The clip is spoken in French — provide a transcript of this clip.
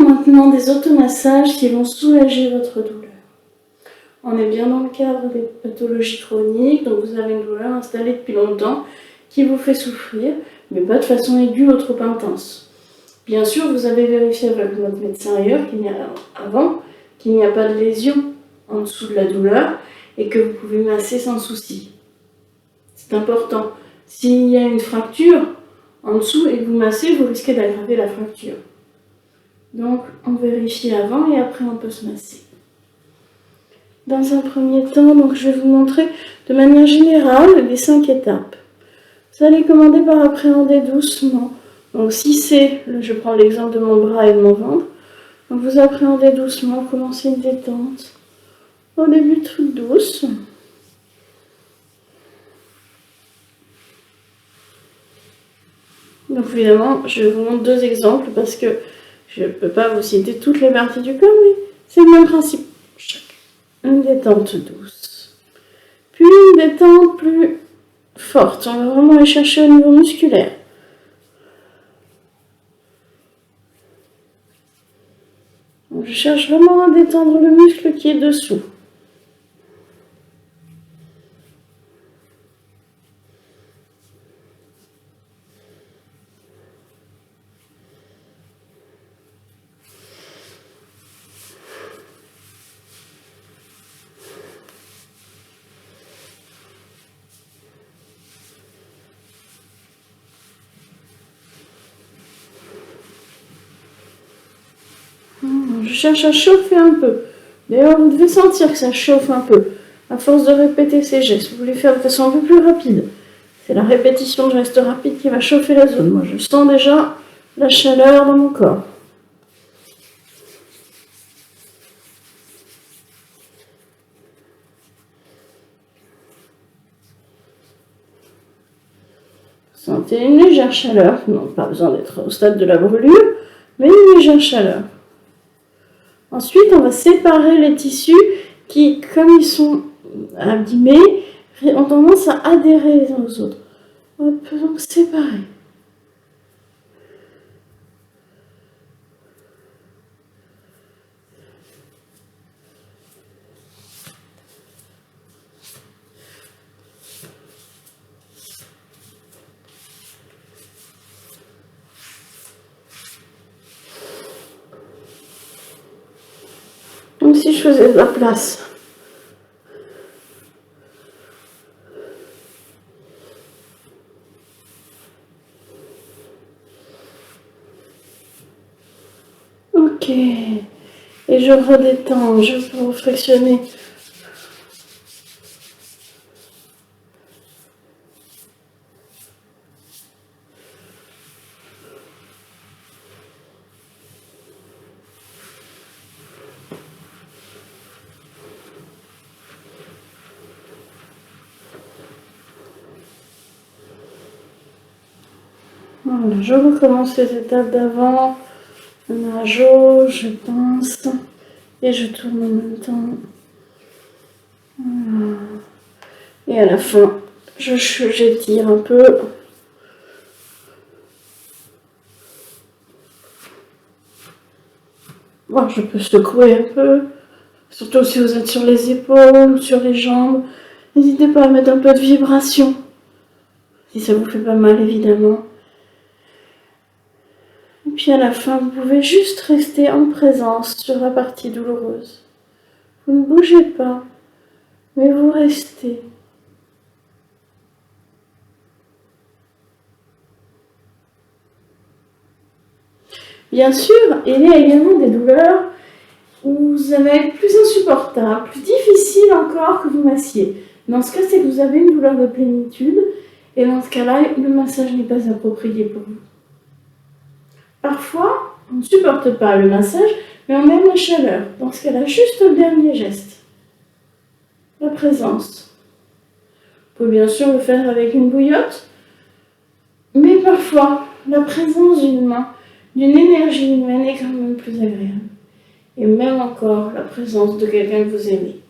maintenant des automassages qui vont soulager votre douleur. On est bien dans le cadre des pathologies chroniques, donc vous avez une douleur installée depuis longtemps qui vous fait souffrir, mais pas de façon aiguë ou trop intense. Bien sûr, vous avez vérifié avec votre médecin ailleurs qu'il n'y a pas de lésion en dessous de la douleur et que vous pouvez masser sans souci. C'est important. S'il y a une fracture en dessous et que vous massez, vous risquez d'aggraver la fracture. Donc, on vérifie avant et après on peut se masser. Dans un premier temps, donc, je vais vous montrer de manière générale les 5 étapes. Vous allez commencer par appréhender doucement. Donc si je prends l'exemple de mon bras et de mon ventre, donc vous appréhendez doucement, commencez une détente. Au début toute douce. Donc évidemment, je vous montre 2 exemples parce que je ne peux pas vous citer toutes les parties du corps, mais c'est le même principe. Une détente douce. Puis une détente plus forte. On va vraiment aller chercher au niveau musculaire. Donc, je cherche vraiment à détendre le muscle qui est dessous. Je cherche à chauffer un peu. D'ailleurs, vous devez sentir que ça chauffe un peu. À force de répéter ces gestes, vous voulez faire de façon un peu plus rapide. C'est la répétition de gestes rapides qui va chauffer la zone. Moi, je sens déjà la chaleur dans mon corps. Sentez une légère chaleur. Non, pas besoin d'être au stade de la brûlure, mais une légère chaleur. Ensuite, on va séparer les tissus qui, comme ils sont abîmés, ont tendance à adhérer les uns aux autres. On peut donc séparer. Comme si je faisais de la place. Ok. Et je redétends, je peux frictionner. Voilà, je recommence les étapes d'avant. La jauge, je pince et je tourne en même temps. Voilà. Et à la fin, j'étire un peu. Bon, je peux secouer un peu, surtout si vous êtes sur les épaules, sur les jambes. N'hésitez pas à mettre un peu de vibration, si ça vous fait pas mal évidemment. Et puis à la fin, vous pouvez juste rester en présence sur la partie douloureuse. Vous ne bougez pas, mais vous restez. Bien sûr, il y a également des douleurs où ça va être plus insupportable, plus difficile encore que vous massiez. Dans ce cas, c'est que vous avez une douleur de plénitude et dans ce cas-là, le massage n'est pas approprié pour vous. Parfois, on ne supporte pas le massage, mais on aime la chaleur. Dans ce cas-là, juste le dernier geste. La présence. Vous pouvez bien sûr le faire avec une bouillotte, mais parfois, la présence d'une main, d'une énergie humaine est quand même plus agréable. Et même encore, la présence de quelqu'un que vous aimez.